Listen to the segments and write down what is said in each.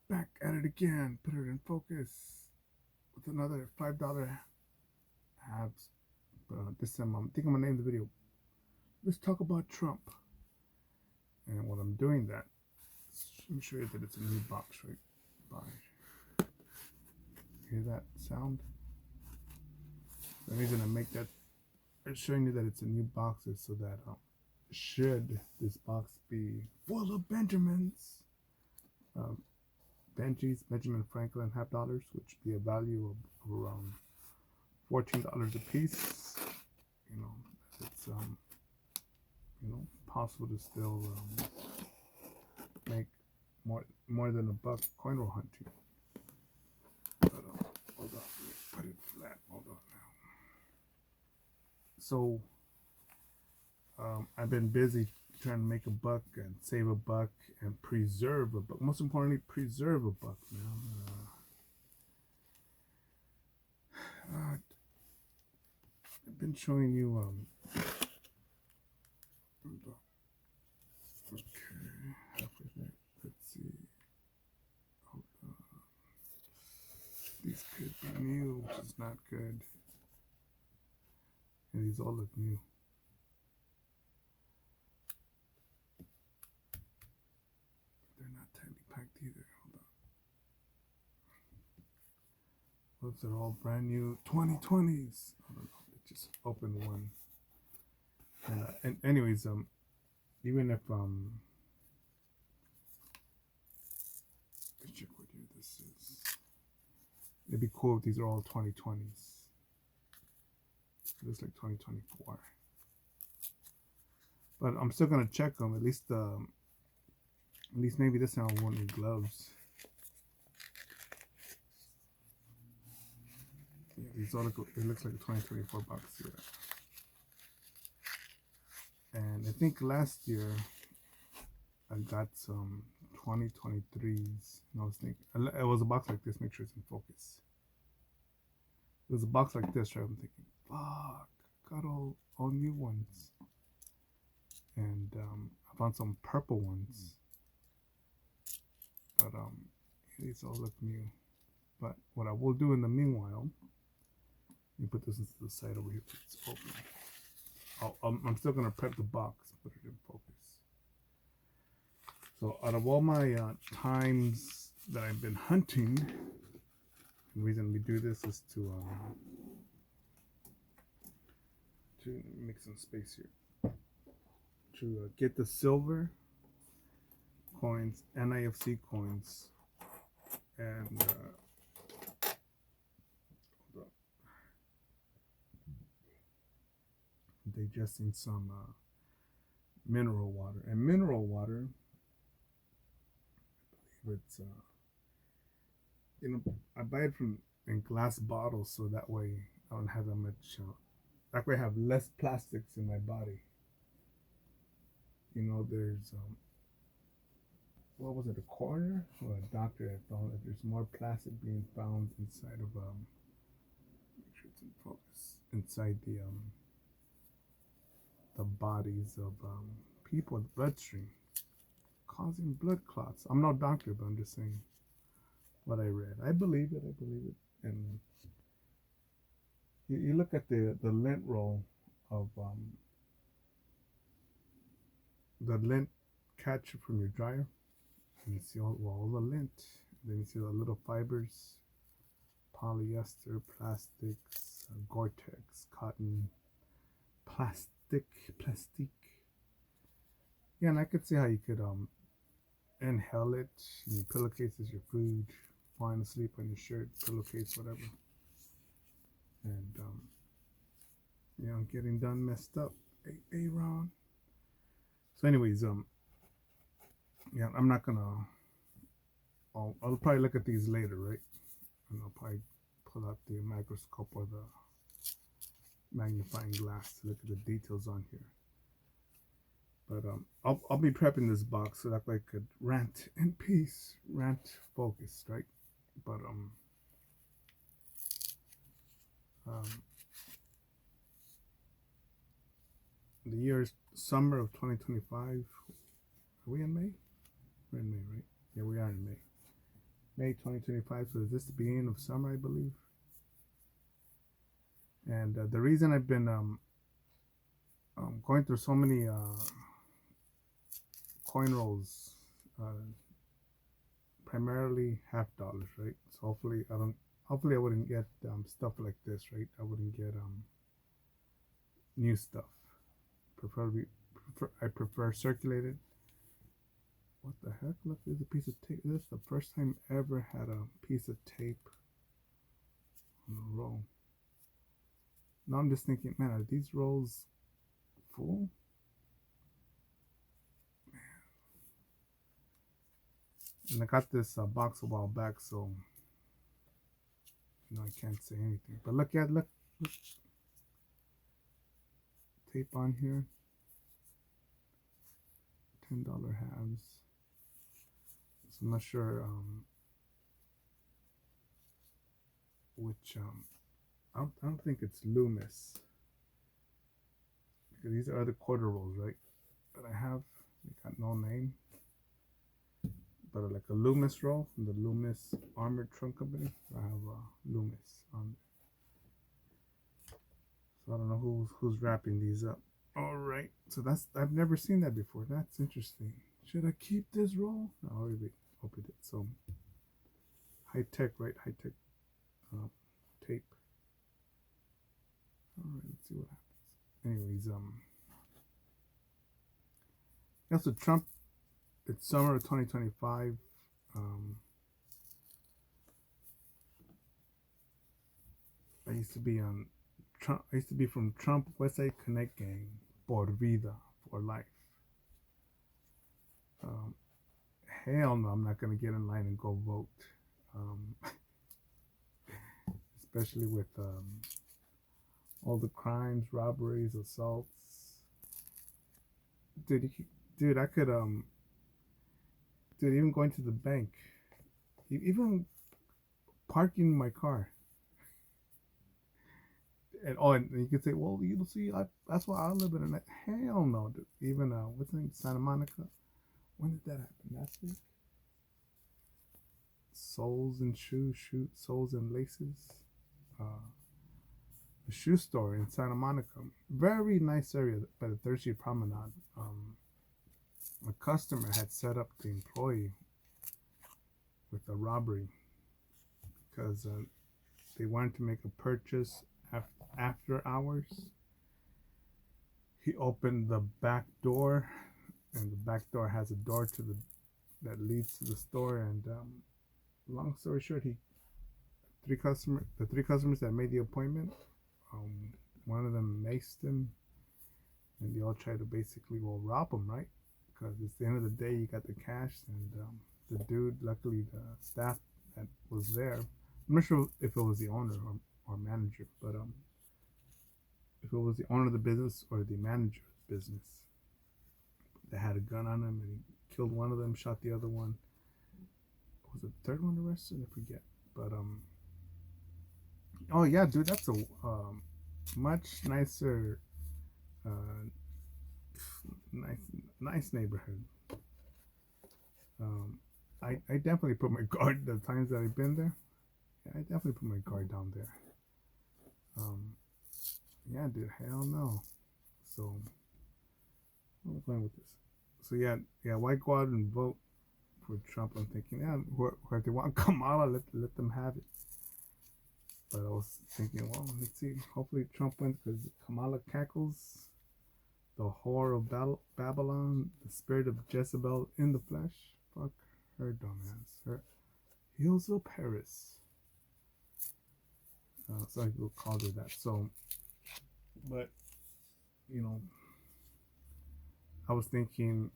Back at it again. Put it in focus with another $5 abs. But this time I think I'm gonna name the video "Let's Talk About Trump." And while I'm doing that, let me show you that it's a new box, right? By hear that sound? The reason I make that, I'm showing you that it's a new box is so that should this box be full of Benjamins, um, Benjamin Franklin half dollars, which would be a value of around $14 a piece. You know, it's possible to still make more than a buck coin roll hunting. But hold on, put it flat. Hold on now. So I've been busy trying to make a buck and save a buck and preserve a buck. Most importantly, preserve a buck, man. I've been showing you okay, halfway there. Let's see. Hold on. These could be new, which is not good. And these all look new. They're not tightly packed either. Hold on. Those are all brand new 2020s. I don't know. I just opened one. And anyways, even if let's check what year this is. It'd be cool if these are all 2020s. It looks like 2024. But I'm still gonna check them. At least maybe this time I won't need gloves. Yeah, these all look. It looks like a 2024 box here. And I think last year I got some 2023s. And I was thinking it was a box like this. Make sure it's in focus. It was a box like this, right? I'm thinking, fuck, got all new ones. And I found some purple ones. But these all look new. But what I will do in the meanwhile, you put this into the side over here. It's open. I'm still gonna prep the box, put it in focus. So out of all my times that I've been hunting, the reason we do this is to make some space here. To get the silver coins, NIFC coins, and digesting some mineral water. And mineral water, I believe it's I buy it in glass bottles so that way I don't have that much. That way I have less plastics in my body. There's what was it, a coroner or a doctor had found that there's more plastic being found inside of make sure it's in focus, inside the bodies of people, the bloodstream, causing blood clots. I'm no doctor, but I'm just saying what I read. I believe it. And you look at the lint roll of the lint catch from your dryer, and you see all the lint. Then you see the little fibers, polyester, plastics, Gore-Tex, cotton, plastic. Yeah, and I could see how you could inhale it. Your pillowcase is your food. Falling asleep on your shirt, pillowcase, whatever. And getting done messed up. Hey, Ron. So, anyways, yeah, I'm not gonna. I'll probably look at these later, right? And I'll probably pull out the microscope or the magnifying glass to look at the details on here. But I'll be prepping this box so that way I could rant in peace, rant focused, right? But the year is summer of 2025. Are we in May? We're in May, right? Yeah, we are in May. May 2025. So is this the beginning of summer, I believe? And the reason I've been going through so many coin rolls, uh, primarily half dollars, right? So hopefully I don't. Hopefully I wouldn't get stuff like this, right? I wouldn't get new stuff. I prefer circulated. What the heck? Look, there's a piece of tape. This is the first time I ever had a piece of tape on a roll. Now I'm just thinking, man, are these rolls full? And I got this box a while back, so I can't say anything. But look, tape on here. $10 halves. So I'm not sure which. I don't think it's Loomis, because these are the quarter rolls, right? That I have. They got no name, but like a Loomis roll from the Loomis Armored Trunk Company. I have Loomis on there. So I don't know who's wrapping these up. All right, so I've never seen that before. That's interesting. Should I keep this roll? No, I already opened it. So high tech, right? High tech tape. All right, let's see what happens. Anyways, yeah. So Trump, it's summer of 2025. I used to be on Trump. I used to be from Trump Westside Connect Gang. Por vida, for life. Um, Hell no, I'm not gonna get in line and go vote. Um, especially with all the crimes, robberies, assaults. Dude, dude, I could dude, even going to the bank, even parking my car. And you could say, well, you see, that's why I live in it. Hell no, dude. Even what's the name, Santa Monica. When did that happen? Last week. Soles and soles and laces. A shoe store in Santa Monica. Very nice area by the Third Street Promenade. A customer had set up the employee with a robbery because they wanted to make a purchase after hours. He opened the back door, and the back door has a door that leads to the store. And long story short, the three customers that made the appointment, one of them maced him, and they all tried to basically rob him, right? Because it's the end of the day, you got the cash, and the dude, luckily the staff that was there, I'm not sure if it was the owner or manager, but if it was the owner of the business or the manager of the business, they had a gun on him, and he killed one of them, shot the other one. Was the third one arrested? I forget. But oh yeah, dude, that's a much nicer, uh, nice neighborhood. Um, I definitely put my guard the times that I've been there. Yeah, I definitely put my guard down there. Yeah, dude, hell no. So I'm playing with this. So yeah, why go out and vote for Trump? I'm thinking, yeah, if they want Kamala, let them have it. But I was thinking, well, let's see. Hopefully Trump wins because Kamala cackles, the whore of Babylon, the spirit of Jezebel in the flesh. Fuck her dumbass. Her heels of Paris. Some people called her that. So, but I was thinking,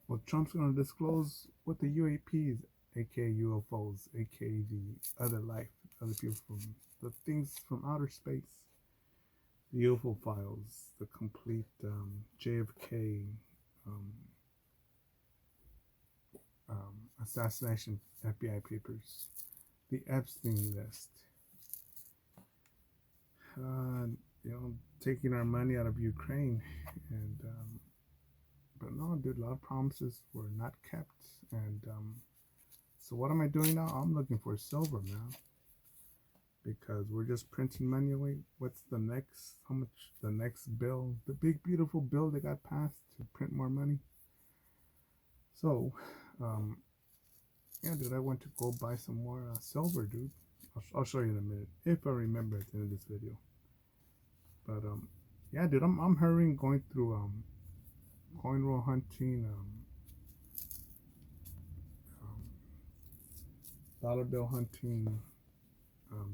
well, Trump's going to disclose what the UAPs, aka UFOs, aka the other life, other people from the things from outer space, the UFO files, the complete JFK assassination FBI papers, the Epstein list, taking our money out of Ukraine, and but no, dude, a lot of promises were not kept, and So what am I doing now? I'm looking for silver, man, because we're just printing money away. What's the next? How much? The next bill, the big beautiful bill that got passed to print more money. So, um, yeah, dude, I went to go buy some more silver, dude. I'll show you in a minute if I remember at the end of this video. But yeah, dude, I'm hurrying, going through coin roll hunting, um, dollar bill hunting,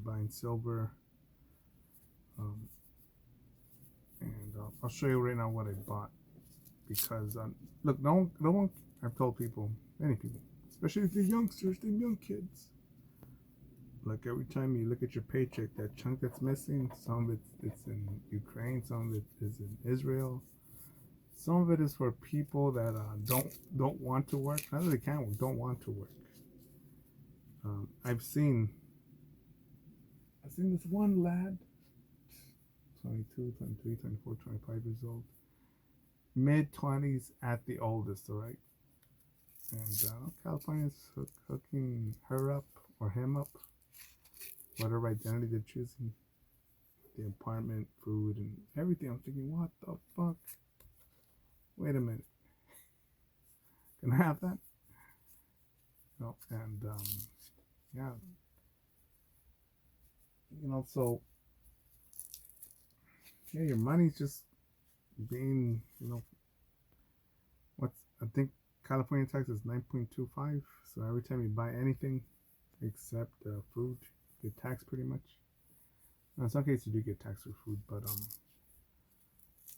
buying silver, um, and I'll show you right now what I bought. Because look, no one. I've told people, many people, especially the youngsters, the young kids. Like every time you look at your paycheck, that chunk that's missing, some of it's in Ukraine, some of it is in Israel, some of it is for people that don't want to work. Not that they can't work, don't want to work. I've seen this one lad, 22, 23, 24, 25 years old, mid-20s at the oldest, all right? And California's hooking her up or him up, whatever identity they're choosing, the apartment, food, and everything. I'm thinking, what the fuck? Wait a minute. Can I have that? No, and yeah, so yeah, your money's just being, I think California tax is 9.25. So every time you buy anything except food, you get taxed pretty much. Now, in some cases you do get taxed for food, but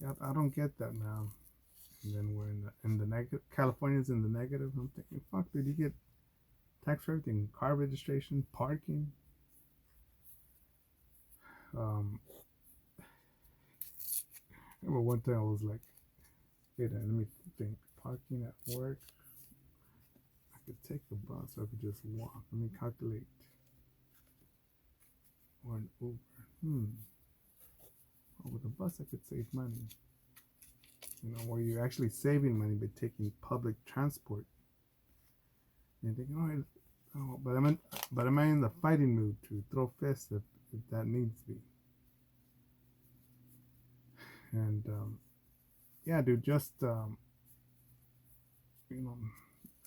yeah, I don't get that now. And then we're in the negative. California's in the negative. I'm thinking, fuck, did you get tax for everything? Car registration, parking. I remember one time I was like, wait, let me think. Parking at work. I could take the bus or I could just walk. Let me calculate. Or an Uber. Oh, with the bus I could save money. Where you're actually saving money by taking public transport. And you're thinking, but am I in the fighting mood to throw fists if that needs to be? And yeah, dude, just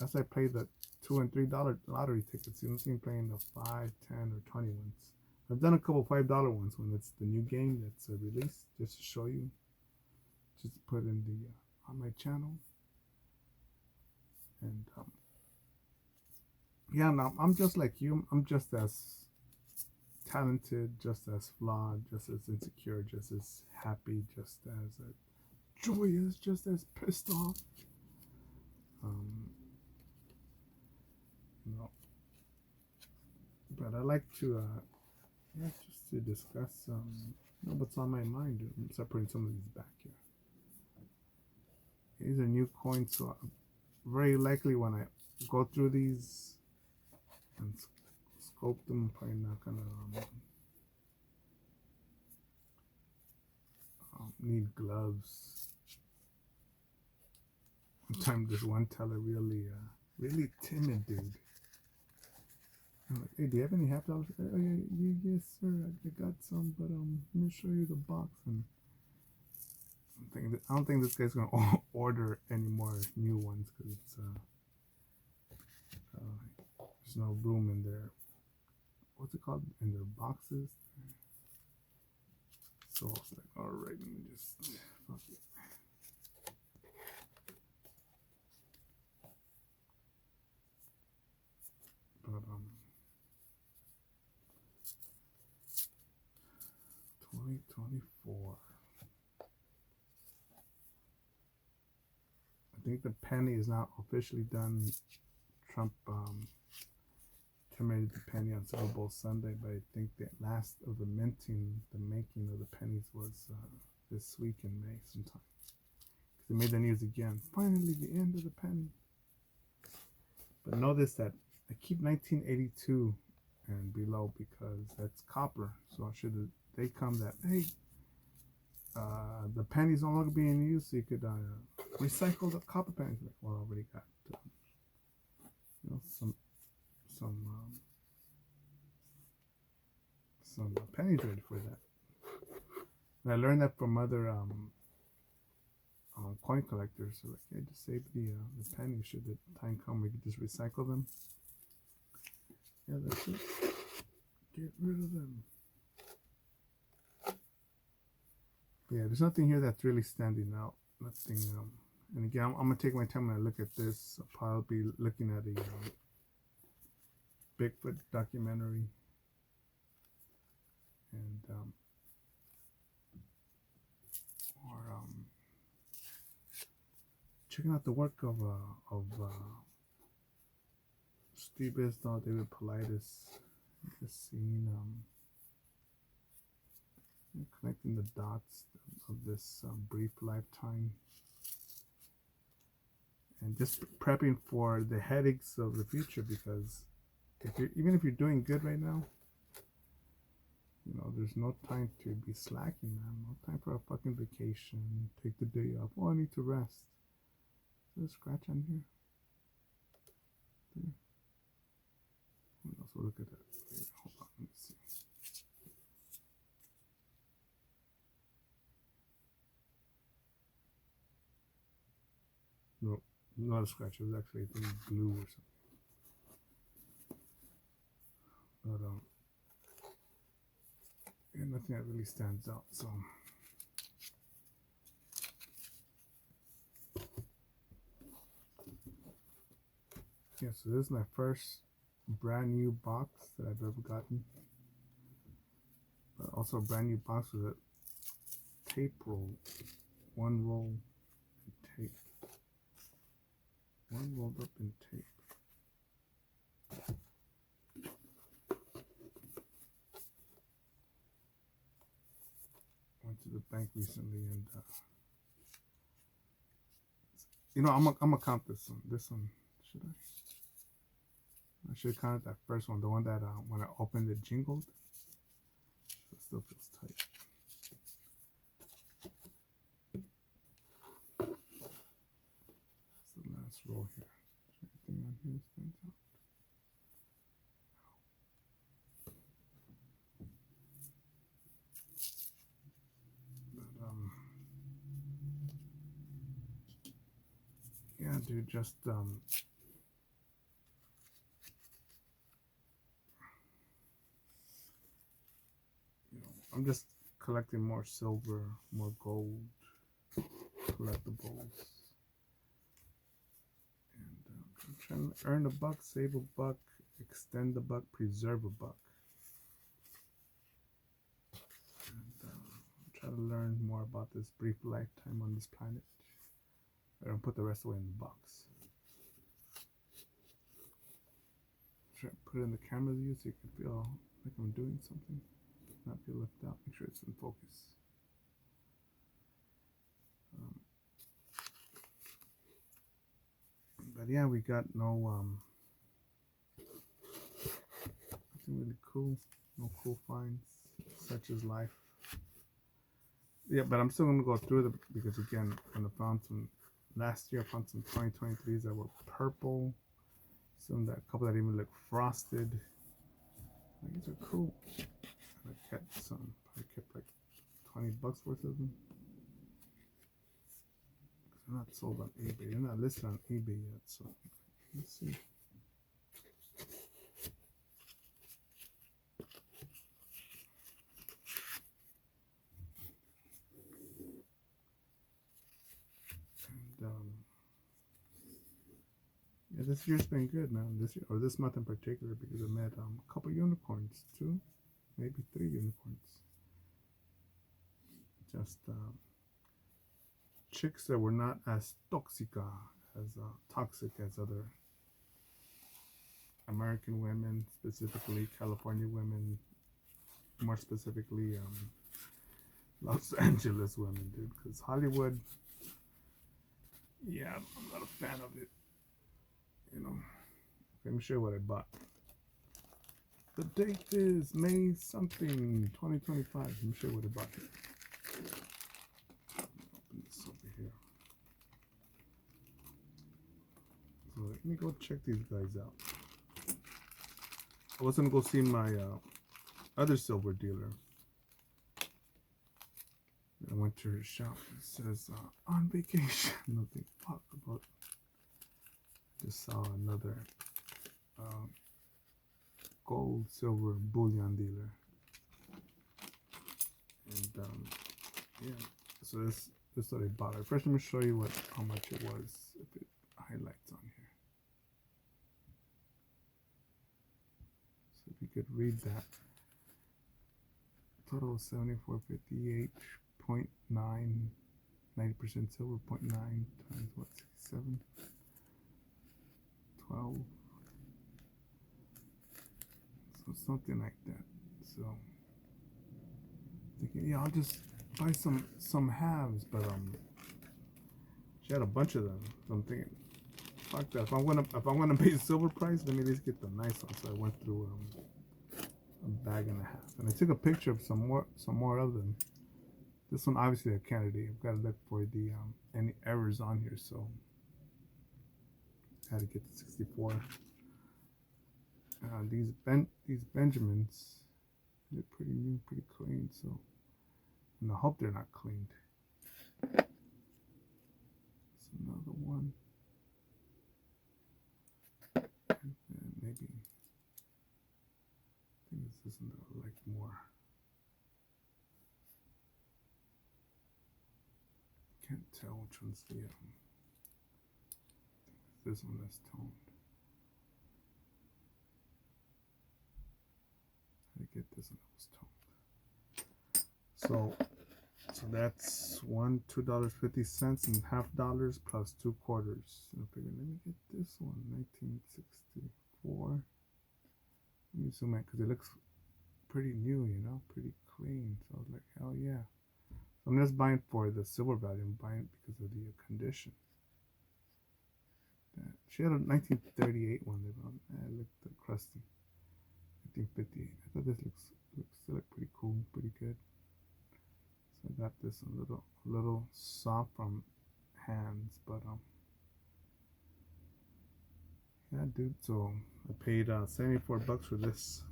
as I play the $2 and $3 lottery tickets, you don't see me playing the 5, 10, or 20 ones. I've done a couple $5 ones when it's the new game that's released, just to show you, just to put in the on my channel. And yeah, now I'm just like you. I'm just as talented, just as flawed, just as insecure, just as happy, just as joyous, just as pissed off. But I like to just to discuss what's on my mind. I'm separating some of these back here. These are new coins, so very likely when I go through these and scope them, I'm probably not gonna need gloves. One time, this one teller really timid dude. I'm like, hey, do you have any half dollars? Oh, yeah, yes, sir. I got some, but let me show you the box. And I don't think this guy's gonna order any more new ones because it's there's no room in their what's it called, in their boxes. So I was like, all right, let me just fuck it. But 2024. I think the penny is not officially done. Trump terminated the penny on Super Bowl Sunday, but I think the last of the making of the pennies was this week in May sometime. Because they made the news again. Finally, the end of the penny. But notice that I keep 1982 and below because that's copper. So they come that, hey, the penny's no longer being used, so you could recycle the copper pennies. Like, well, I already got some some pennies ready for that. And I learned that from other coin collectors. So like, yeah, just save the pennies should the time come. We can just recycle them. Yeah, that's it. Get rid of them. Yeah, there's nothing here that's really standing out. Nothing. And again, I'm gonna take my time when I look at this. I'll probably be looking at a Bigfoot documentary, and or checking out the work of Steve Isdall, David Paulides. Just seeing connecting the dots of this brief lifetime, and just prepping for the headaches of the future. Because even if you're doing good right now, you know, there's no time to be slacking, man. No time for a fucking vacation. Take the day off. Oh, I need to rest. Is there a scratch on here? There. What else? We'll look at that later. Hold on, let me see. No, not a scratch. It was actually, I think, blue or something. But yeah, nothing that really stands out. So yeah, so this is my first brand new box that I've ever gotten. But also a brand new box with a tape roll. One roll and tape. One rolled up in tape. Went to the bank recently, and you know, I'm gonna count this one. This one, should I? I should count that first one, the one that when I opened it jingled. It still feels tight. It's the last roll here. Is there anything on here that stands out? Yeah, dude, just you know, I'm just collecting more silver, more gold, collectibles, and I'm trying to earn a buck, save a buck, extend a buck, preserve a buck, and try to learn more about this brief lifetime on this planet. I don't put the rest away in the box. Try to put it in the camera view so you can feel like I'm doing something, not feel left out. Make sure it's in focus. But yeah, we got no nothing really cool, no cool finds. Such as life. Yeah, but I'm still gonna go through them because again, when I found some last year, I found some 2023s that were purple. Some that, a couple that even look frosted. These are cool. And I kept some. I kept like $20 worth of them. They're not sold on eBay. They're not listed on eBay yet. So let's see. And yeah, this year's been good, man. This year, or this month in particular, because I met a couple unicorns, 2, maybe 3 unicorns. Just chicks that were not as toxic as other American women, specifically California women, more specifically Los Angeles women, dude. Because Hollywood, yeah, I'm not a fan of it. You know, let me show you what I bought. The date is May something 2025. Let me show you what I bought. Open this over here. So let me go check these guys out. I was gonna go see my other silver dealer. I went to her shop. It says on vacation. Nothing talk about. Just saw another gold silver bullion dealer, and yeah. So this is what I bought. First, let me show you how much it was. If it highlights on here, so if you could read that. Total 74.58.9, 90% silver, 0.9 times what, 67, 12. So something like that. So thinking, yeah, I'll just buy some halves, but she had a bunch of them. So I'm thinking, fuck that. If I'm gonna pay the silver price, let me at least get the nice one. So I went through a bag and a half, and I took a picture of some more of them. This one obviously a candidate. I've got to look for the any errors on here, so I had to get the 64. These Benjamins look pretty new, pretty clean. So, and I hope they're not cleaned. It's another one, and then maybe I think this isn't like more. Can't tell which one's the this one that's toned. I get this one that was toned. So that's $2.50 and $half plus 2 quarters. So I figured, let me get this one, 1964. Let me zoom in because it looks pretty new, pretty clean. So I was like, hell yeah. So I'm just buying for the silver value. I'm buying it because of the condition. She had a 1938 one. It looked crusty. 1958. I thought this looks pretty cool, pretty good. So I got this a little soft from hands, but yeah, dude. So I paid $74 for this,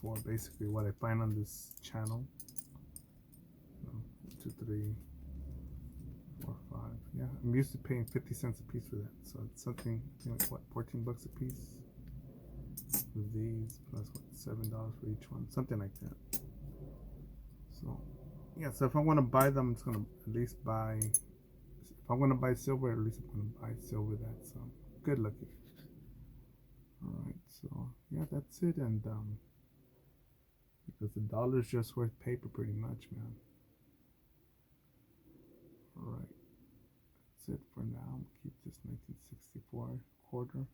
for basically what I find on this channel. 2, 3, 4, 5. Yeah, I'm used to paying 50 cents a piece for that. So it's something, I think, what, $14 a piece with these, plus what, $7 for each one, something like that. So yeah, so if I want to buy them, it's gonna at least buy. If I'm gonna buy silver, at least I'm gonna buy silver that's good looking. All right, so yeah, that's it, and because the dollar's just worth paper pretty much, man. All right, that's it for now. Keep this 1964 quarter.